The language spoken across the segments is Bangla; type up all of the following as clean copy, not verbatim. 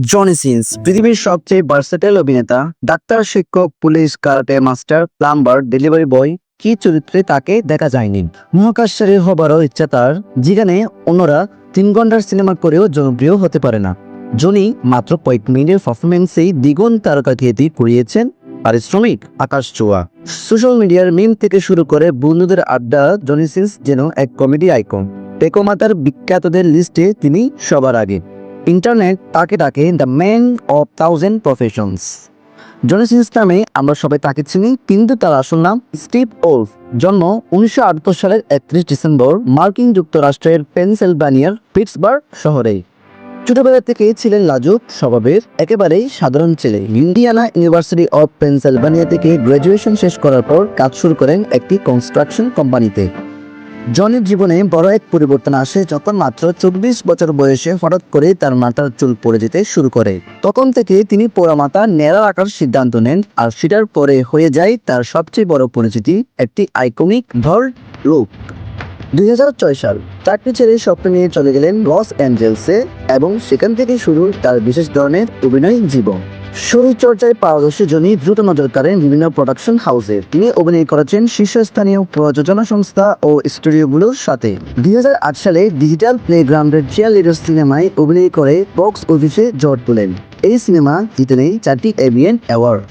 জনি সিন্স পৃথিবীর সবচেয়ে ভার্সেটাইল অভিনেতা। ডাক্তার, শিক্ষক, police, karate master, plumber, delivery boy, কি চরিত্রে তাকে দেখা যায়নি। মহাকাশচারী হবারও ইচ্ছা তার, যেখানে অন্যরা 3 ঘন্টার সিনেমা করেও জনপ্রিয় হতে পারে না। জনি মাত্র কয়েক মিনিটের পারফরমেন্সেই দ্বিগুণ তারকা খ্যাতি কুড়িয়েছেন, পারিশ্রমিক আকাশ ছোঁয়া। সোশ্যাল মিডিয়ার মিম থেকে শুরু করে বন্ধুদের আড্ডা, জনি সিন্স যেন এক কমেডি আইকন। টেকোমাতার বিখ্যাতদের লিস্টে তিনি সবার আগে। ইন্টারনেট তাকে ডাকে the man of 1000 professions. Johnny Sins নামে আমরা সবাই তাকে চিনি, কিন্তু তার আসল নাম স্টিভ ওলফ। জন্ম 1978 সালের 31 ডিসেম্বর মার্কিন যুক্তরাষ্ট্রের পেনসিলভানিয়ার পিটসবার্গ শহরে। ছোটবেলা থেকেই ছিলেন লাজুক স্বভাবের, একেবারেই সাধারণ ছেলে। ইন্ডিয়ানা ইউনিভার্সিটি অফ পেনসিলভানিয়া থেকে গ্র্যাজুয়েশন শেষ করার পর কাজ শুরু করেন একটি কনস্ট্রাকশন কোম্পানিতে। জনির জীবনে বড় এক পরিবর্তন আসে যখন মাত্র 24 বছর বয়সে হঠাৎ করে তার মাথার চুল পড়ে যেতে শুরু করে। তখন থেকে তিনি পোড়া মাথা ন্যাড়া রাখার সিদ্ধান্ত নেন, আর সেটার পরে হয়ে যায় তার সবচেয়ে বড় পরিচিতি, একটি আইকনিক ভর লুক। 2006 সাল চাকরি ছেড়ে স্বপ্ন নিয়ে চলে গেলেন লস অ্যাঞ্জেলসে, এবং সেখান থেকে শুরু তার বিশেষ ধরনের অভিনয় জীবন। শরীরচর্চায় পারদর্শী জনি দ্রুত নজর কাড়েন বিভিন্ন প্রোডাকশন হাউসে। তিনি অভিনয় করেছেন শীর্ষস্থানীয় প্রযোজনা সংস্থা ও স্টুডিওগুলোর সাথে। 2008 সালে ডিজিটাল প্লেগ্রাউন্ডের চিয়ারলিডার সিনেমায় অভিনয় করে বক্স অফিসে ঝড় তোলেন। এই সিনেমা জিতে নেয় 4টি এভিএন অ্যাওয়ার্ড।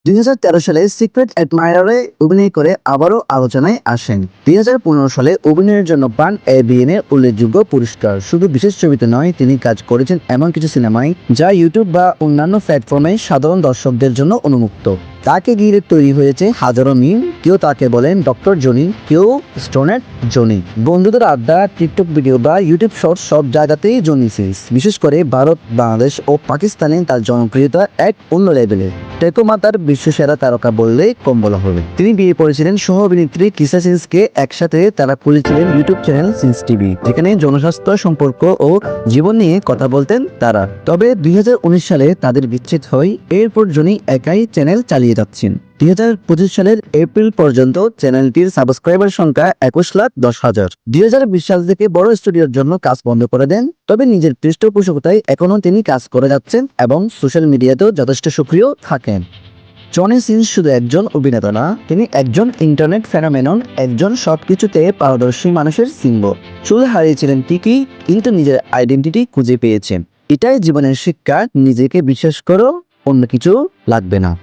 2013 সালে সিক্রেট অ্যাডমায়ারে অভিনয় করে আবারও আলোচনায় আসেন। 2015 সালে অভিনয়ের জন্য পান এভিএনের উল্লেখযোগ্য পুরস্কার। শুধু বিশেষ ছবিতে নয়, তিনি কাজ করেছেন এমন কিছু সিনেমায় যা ইউটিউব বা অন্যান্য প্ল্যাটফর্মে সাধারণ দর্শকদের জন্য উন্মুক্ত। তাকে ঘিরে তৈরি হয়েছে হাজারো মিম। কেউ তাকে বলেন ডক্টর জনি, কেউ স্টোনেট জনি। বন্ধুদের আড্ডা, টিকটক ভিডিও বা ইউটিউব শর্ট, সব জায়গাতেই জনি সিন্স। বিশেষ করে ভারত, বাংলাদেশ ও পাকিস্তানে তার জনপ্রিয়তা এক অন্য লেভেলের। টেকোমাতার বিশ্বসেরা তারকা বললেই কম বলা হবে। তিনি বিয়ে করেছিলেন সহ অভিনেত্রী কিসা সিন্সকে। একসাথে তারা খুলেছিলেন ইউটিউব চ্যানেল সিন্স টিভি, যেখানে জনস্বাস্থ্য, সম্পর্ক ও জীবন নিয়ে কথা বলতেন তারা। তবে 2019 সালে তাদের বিচ্ছেদ হয়। এরপর জনি একাই চ্যানেল চালিয়ে যাচ্ছেন। 2025 সালের এপ্রিল পর্যন্ত চ্যানেলটির সাবস্ক্রাইবার সংখ্যা 21,10,000। 2020 সাল থেকে বড় স্টুডিওর জন্য কাজ বন্ধ করে দেন, তবে নিজের পৃষ্ঠপোষকতায় এখনও তিনি কাজ করে যাচ্ছেন এবং সোশ্যাল মিডিয়াতেও যথেষ্ট সক্রিয় থাকেন। জনি সিন্স শুধু একজন অভিনেতা না, তিনি একজন ইন্টারনেট ফেনোমেনন, একজন সবকিছুতে পারদর্শী মানুষের সিম্বল। চুল হারিয়েছিলেন ঠিকই, কিন্তু নিজের আইডেন্টিটি খুঁজে পেয়েছেন। এটাই জীবনের শিক্ষা, নিজেকে বিশ্বাস করো, অন্য কিছু লাগবে না।